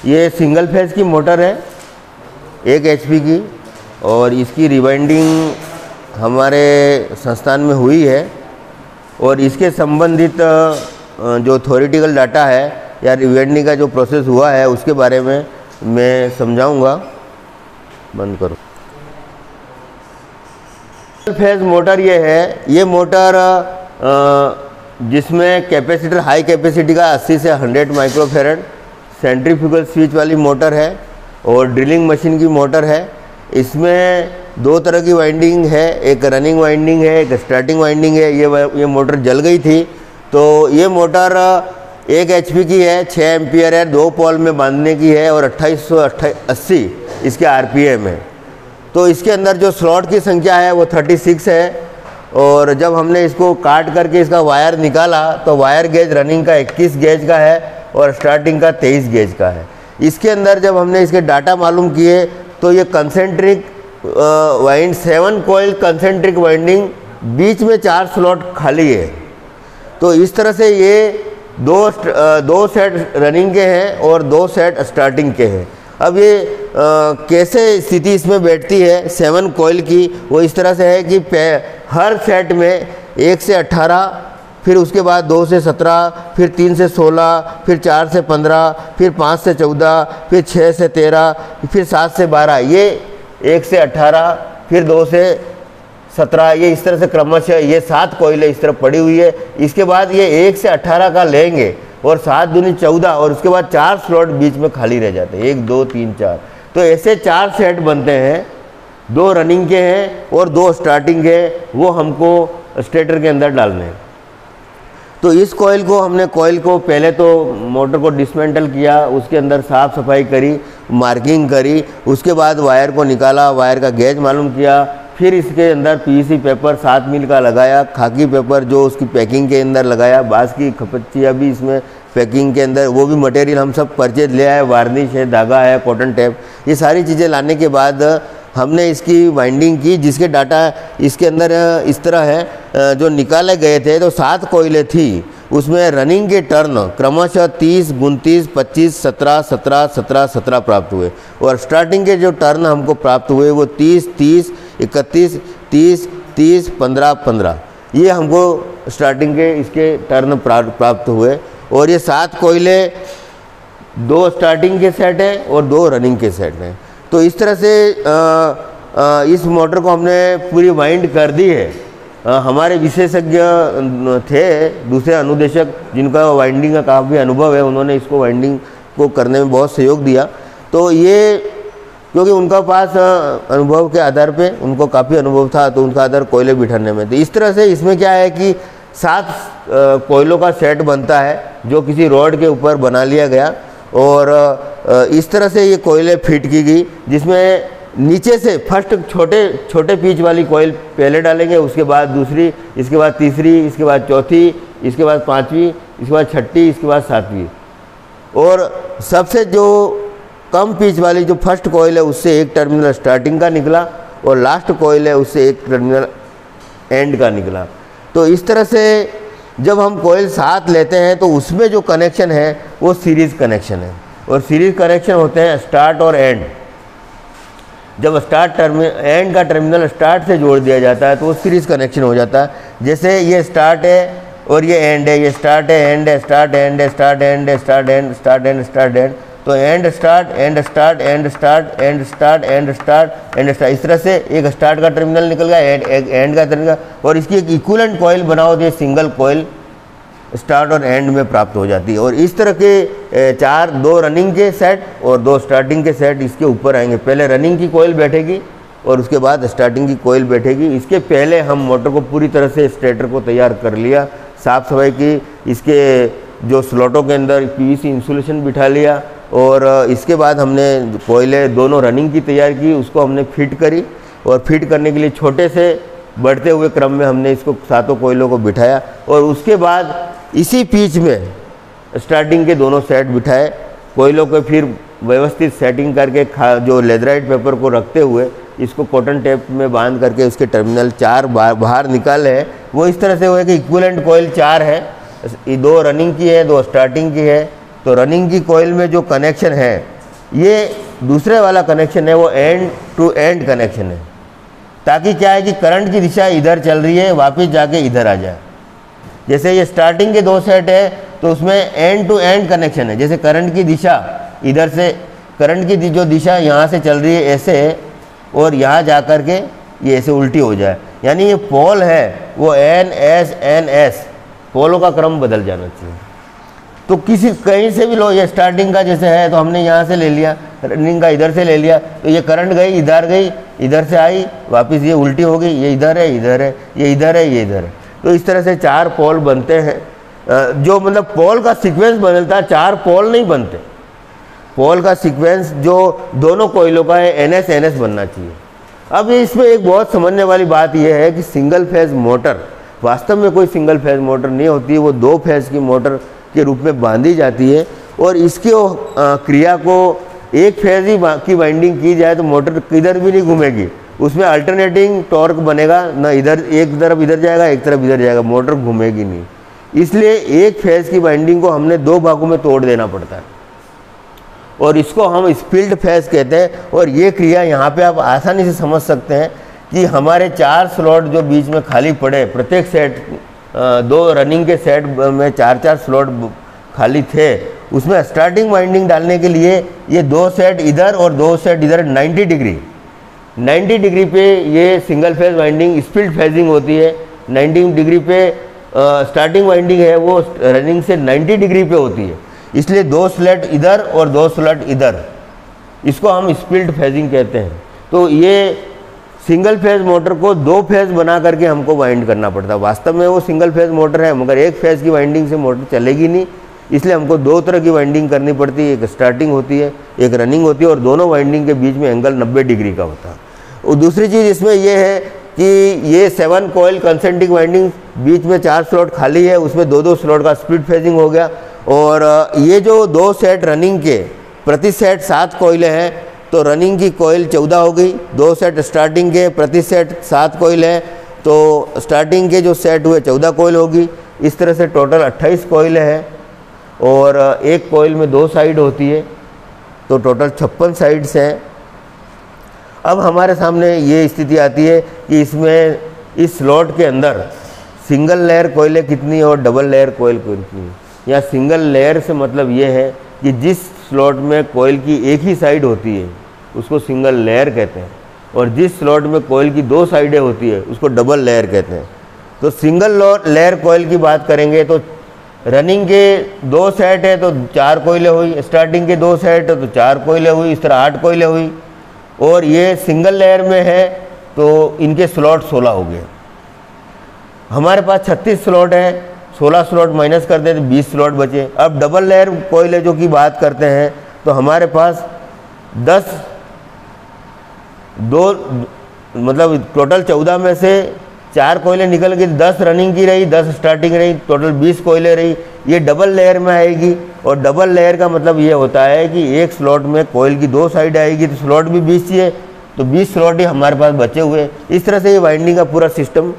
ये single phase की motor है 1 HP की, और इसकी रिवाइंडिंग हमारे संस्थान में हुई है, और इसके संबंधित जो थ्योरेटिकल डाटा है या रिवाइंडिंग का जो प्रोसेस हुआ है उसके बारे में मैं समझाऊंगा। बंद करो। सिंगल फेज मोटर ये है, ये मोटर जिसमें कैपेसिटर हाई कैपेसिटी का 80 से 100 माइक्रोफेरेड सेंट्रीफ्यूगल स्विच वाली मोटर है और ड्रिलिंग मशीन की मोटर है। इसमें 2 तरह की वाइंडिंग है, एक रनिंग वाइंडिंग है, एक स्टार्टिंग वाइंडिंग है। ये मोटर जल गई थी, तो ये मोटर 1 HP की है, 6 एम्पियर है, 2 पोल में बांधने की है और 2880 इसके RPM है। तो इसके अंदर जो स्लॉट की संख्या है वो 36 है, और जब हमने इसको काट करके इसका वायर निकाला तो वायर गेज रनिंग का 21 गेज का है और स्टार्टिंग का 23 गेज का है। इसके अंदर जब हमने इसके डाटा मालूम किए तो ये concentric wind 7 coil concentric winding, बीच में 4 स्लॉट खाली है। तो इस तरह से ये दो सेट रनिंग के हैं और 2 सेट स्टार्टिंग के हैं। अब ये कैसे स्थिति इसमें बैठती है 7 कॉइल की, वो इस तरह से है कि हर सेट में 1 से 18, फिर उसके बाद 2 से 17, फिर 3 से 16, फिर 4 से 15, फिर 5 से 14, फिर 6 से 13, फिर 7 से 12, ये 1 से 18, फिर 2 से 17, ये इस तरह से क्रमशः ये 7 कोयले इस तरह पड़ी हुई है। इसके बाद ये 1 से 18 का लेंगे और 7 दूनी 14, और उसके बाद 4 स्लॉट बीच में खाली रह जाते हैं, 1 2 3 4। तो ऐसे 4 सेट बनते हैं, 2 रनिंग के हैं और 2 स्टार्टिंग के, वो हमको स्टेटर के अंदर डालने हैं। तो इस कॉइल को पहले तो मोटर को डिसमेंटल किया, उसके अंदर साफ़ सफाई करी, मार्किंग करी, उसके बाद वायर को निकाला, वायर का गेज मालूम किया, फिर इसके अंदर PVC पेपर 7 मील का लगाया, खाकी पेपर जो उसकी पैकिंग के अंदर लगाया, बांस की खपच्चियाँ भी इसमें पैकिंग के अंदर, वो भी मटेरियल हम सब परचेज ले आए, वार्निश है, धागा है, कॉटन टेप, ये सारी चीज़ें लाने के बाद हमने इसकी वाइंडिंग की, जिसके डाटा इसके अंदर इस तरह है जो निकाले गए थे। तो 7 कोयले थी, उसमें रनिंग के टर्न क्रमशः 30, 29, 25, 17, 17, 17, 17 प्राप्त हुए, और स्टार्टिंग के जो टर्न हमको प्राप्त हुए वो 30, 30, 31, 30, 30, 15, 15, ये हमको स्टार्टिंग के इसके टर्न प्राप्त हुए। और ये 7 कोयले 2 स्टार्टिंग के सेट हैं और 2 रनिंग के सेट हैं। तो इस तरह से इस मोटर को हमने पूरी वाइंड कर दी है। हमारे विशेषज्ञ थे दूसरे अनुदेशक, जिनका वाइंडिंग का काफ़ी अनुभव है, उन्होंने इसको वाइंडिंग को करने में बहुत सहयोग दिया। तो ये क्योंकि उनका पास अनुभव के आधार पे उनको काफ़ी अनुभव था, तो उनका आधार कोयले बिठाने में। तो इस तरह से इसमें क्या है कि 7 कोयलों का सेट बनता है जो किसी रोड के ऊपर बना लिया गया, और इस तरह से ये कोयले फिट की गई, जिसमें नीचे से फर्स्ट छोटे पीच वाली कोयल पहले डालेंगे, उसके बाद दूसरी, इसके बाद तीसरी, इसके बाद चौथी, इसके बाद 5वीं, इसके बाद 6ठी, इसके बाद 7वीं। और सबसे जो कम पीच वाली जो फर्स्ट कोयल है उससे एक टर्मिनल स्टार्टिंग का निकला, और लास्ट कोयल है उससे एक टर्मिनल एंड का निकला। तो इस तरह से जब हम कोयल साथ लेते हैं तो उसमें जो कनेक्शन है वो सीरीज़ कनेक्शन है, और सीरीज़ कनेक्शन होते हैं स्टार्ट और एंड। जब एंड का टर्मिनल स्टार्ट से जोड़ दिया जाता है तो वो सीरीज़ कनेक्शन हो जाता है। जैसे ये स्टार्ट है और ये एंड है, ये स्टार्ट है, एंड है, स्टार्ट एंड है, स्टार्ट एंड है, start end, start end, start end. तो end start, end start, end start, end start, end start, end start, इस तरह से एक स्टार्ट का टर्मिनल निकल गया, एक एंड का टर्मिनल, और इसकी एक इक्विवेलेंट कॉइल बनाओ तो ये सिंगल कॉइल स्टार्ट और एंड में प्राप्त हो जाती है। और इस तरह के 2 रनिंग के सेट और 2 स्टार्टिंग के सेट इसके ऊपर आएंगे। पहले रनिंग की कॉइल बैठेगी और उसके बाद स्टार्टिंग की कॉइल बैठेगी। इसके पहले हम मोटर को पूरी तरह से स्टेटर को तैयार कर लिया, साफ़ सफाई की, इसके जो स्लॉटों के अंदर PVC इंसुलेशन बिठा लिया, और इसके बाद हमने कोयले दोनों रनिंग की तैयार की, उसको हमने फिट करी, और फिट करने के लिए छोटे से बढ़ते हुए क्रम में हमने इसको 7 कोयलों को बिठाया, और उसके बाद इसी पीच में स्टार्टिंग के दोनों सेट बिठाए, कोयलों को फिर व्यवस्थित सेटिंग करके जो लेदराइट पेपर को रखते हुए इसको कॉटन टेप में बांध करके उसके टर्मिनल 4 बाहर निकाले हैं। वो इस तरह से हुआ कि इक्विवेलेंट कोयल 4 है, 2 रनिंग की है, 2 स्टार्टिंग की है। तो रनिंग की कोयल में जो कनेक्शन है ये दूसरे वाला कनेक्शन है वो एंड टू एंड कनेक्शन है, ताकि क्या है कि करंट की दिशा इधर चल रही है वापस जाके इधर आ जाए। जैसे ये स्टार्टिंग के 2 सेट है तो उसमें एंड टू एंड कनेक्शन है। जैसे करंट की दिशा इधर से, करंट की जो दिशा यहाँ से चल रही है ऐसे है, और यहाँ जा कर के ये ऐसे उल्टी हो जाए, यानी ये पोल है वो एन एस पोलों का क्रम बदल जाना चाहिए। तो किसी कहीं से भी लो, ये स्टार्टिंग का जैसे है तो हमने यहाँ से ले लिया, रनिंग का इधर से ले लिया, तो ये करंट गई, इधर से आई वापस ये उल्टी हो गई, ये इधर है, ये इधर है, ये इधर है। तो इस तरह से 4 पोल बनते हैं। जो मतलब पोल का सीक्वेंस बदलता है, 4 पोल नहीं बनते। पोल का सीक्वेंस जो दोनों कोयलों का है NS बनना चाहिए। अब इसमें एक बहुत समझने वाली बात यह है कि सिंगल फेज मोटर वास्तव में कोई सिंगल फेज मोटर नहीं होती, वो 2 फेज की मोटर के रूप में बांधी जाती है, और इसकी क्रिया को एक फेज ही की वाइंडिंग की जाए तो मोटर किधर भी नहीं घूमेगी, उसमें अल्टरनेटिंग टॉर्क बनेगा ना, इधर एक तरफ इधर जाएगा, एक तरफ इधर जाएगा, मोटर घूमेगी नहीं। इसलिए एक फेज की वाइंडिंग को हमने 2 भागों में तोड़ देना पड़ता है, और इसको हम स्पिल्ड फेज कहते हैं। और ये क्रिया यहाँ पे आप आसानी से समझ सकते हैं कि हमारे 4 स्लॉट जो बीच में खाली पड़े, प्रत्येक सेट 2 रनिंग के सेट में 4-4 स्लॉट खाली थे, उसमें स्टार्टिंग वाइंडिंग डालने के लिए ये 2 सेट इधर और 2 सेट इधर 90 डिग्री पे ये single phase winding spilled phasing होती है। 90 डिग्री पे स्टार्टिंग वाइंडिंग है वो रनिंग से 90 डिग्री पे होती है, इसलिए 2 स्लॉट इधर और 2 स्लॉट इधर, इसको हम स्पिल्ड फेजिंग कहते हैं। तो ये सिंगल फेज मोटर को 2 फेज बना करके हमको वाइंड करना पड़ता है। वास्तव में वो सिंगल फेज मोटर है, मगर एक फेज की वाइंडिंग से मोटर चलेगी नहीं, इसलिए हमको 2 तरह की वाइंडिंग करनी पड़ती है। एक स्टार्टिंग होती है, एक रनिंग होती है, और दोनों वाइंडिंग के बीच में एंगल 90 डिग्री का होता है। और दूसरी चीज़ इसमें यह है कि ये 7 कॉइल कंसेंट्रिक वाइंडिंग, बीच में 4 स्लॉट खाली है, उसमें 2-2 स्लॉट का स्प्लिट फेजिंग हो गया। और ये जो 2 सेट रनिंग के, प्रति सेट 7 कोयले हैं, तो रनिंग की कोयल 14 हो गई। 2 सेट स्टार्टिंग के, प्रति सेट 7 कोयल है, तो स्टार्टिंग के जो सेट हुए 14 कोयल होगी। इस तरह से टोटल 28 कोयले हैं, और एक कोयल में 2 साइड होती है, तो टोटल 56 साइड्स हैं। अब हमारे सामने ये स्थिति आती है कि इसमें इस स्लॉट के अंदर सिंगल लेयर कोयले कितनी और डबल लेयर कोयल कितनी। या सिंगल लेयर से मतलब ये है कि जिस स्लॉट में कोयल की एक ही साइड होती है उसको सिंगल लेयर कहते हैं, और जिस स्लॉट में कोयल की 2 साइडें होती है उसको डबल लेयर कहते हैं। तो सिंगल लेयर कोयल की बात करेंगे तो रनिंग के 2 सेट है तो 4 कोयले हुई, स्टार्टिंग के 2 सेट है तो 4 कोयले हुई, इस तरह 8 कोयले हुई। और ये सिंगल लेयर में है तो इनके स्लॉट 16 हो गए। हमारे पास 36 स्लॉट है, 16 स्लॉट माइनस कर दे तो 20 स्लॉट बचे। अब डबल लेयर कोयले जो की बात करते हैं तो हमारे पास 2 मतलब टोटल 14 में से 4 कोयले निकल गई, 10 रनिंग की रही, 10 स्टार्टिंग रही, टोटल 20 कोयले रही। ये डबल लेयर में आएगी, और डबल लेयर का मतलब ये होता है कि एक स्लॉट में कोयल की 2 साइड आएगी, तो स्लॉट भी 20 चाहिए, तो 20 स्लॉट ही हमारे पास बचे हुए। इस तरह से ये वाइंडिंग का पूरा सिस्टम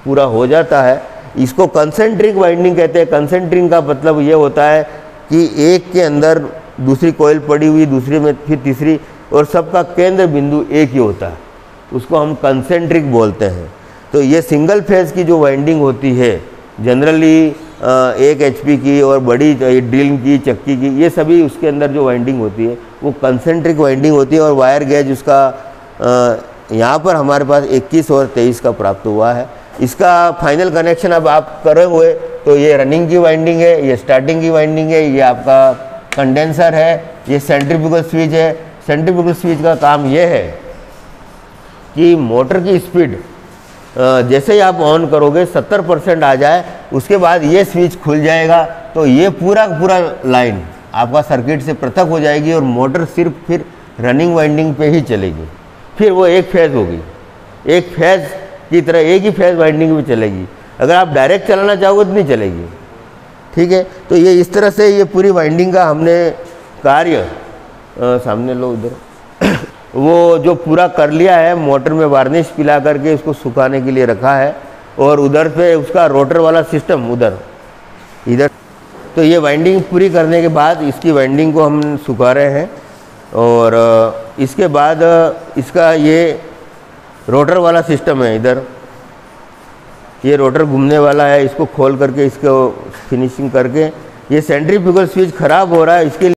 पूरा हो जाता है। इसको कंसेंट्रिक वाइंडिंग कहते हैं। कंसेंट्रिक का मतलब ये होता है कि एक के अंदर दूसरी कोयल पड़ी हुई, दूसरी में फिर तीसरी, और सबका केंद्र बिंदु एक ही होता है, उसको हम कंसेंट्रिक बोलते हैं। तो ये सिंगल फेज की जो वाइंडिंग होती है जनरली 1 HP की और बड़ी ड्रिल की, चक्की की, ये सभी उसके अंदर जो वाइंडिंग होती है वो कंसेंट्रिक वाइंडिंग होती है। और वायर गेज उसका यहाँ पर हमारे पास 21 और 23 का प्राप्त हुआ है। इसका फाइनल कनेक्शन अब आप करे हुए तो ये रनिंग की वाइंडिंग है, ये स्टार्टिंग की वाइंडिंग है, ये आपका कंडेंसर है, ये सेंट्रीफ्यूगल स्विच है। सेंट्रीफ्यूगल स्विच का काम ये है कि मोटर की स्पीड जैसे ही आप ऑन करोगे 70% आ जाए, उसके बाद ये स्विच खुल जाएगा, तो ये पूरा लाइन आपका सर्किट से पृथक हो जाएगी और मोटर सिर्फ फिर रनिंग वाइंडिंग पे ही चलेगी। फिर वो एक फेज होगी, एक फेज की तरह एक ही फेज वाइंडिंग में चलेगी। अगर आप डायरेक्ट चलाना चाहोगे तो नहीं चलेगी। ठीक है, तो ये इस तरह से ये पूरी वाइंडिंग का हमने कार्य सामने लो उधर वो जो पूरा कर लिया है। मोटर में वार्निश पिला करके उसको सुखाने के लिए रखा है, और उधर पे उसका रोटर वाला सिस्टम उधर इधर तो ये वाइंडिंग पूरी करने के बाद इसकी वाइंडिंग को हम सुखा रहे हैं। और इसके बाद इसका ये रोटर वाला सिस्टम है, इधर ये रोटर घूमने वाला है, इसको खोल करके इसको फिनिशिंग करके, ये सेंट्रीफ्यूगल स्विच ख़राब हो रहा है इसके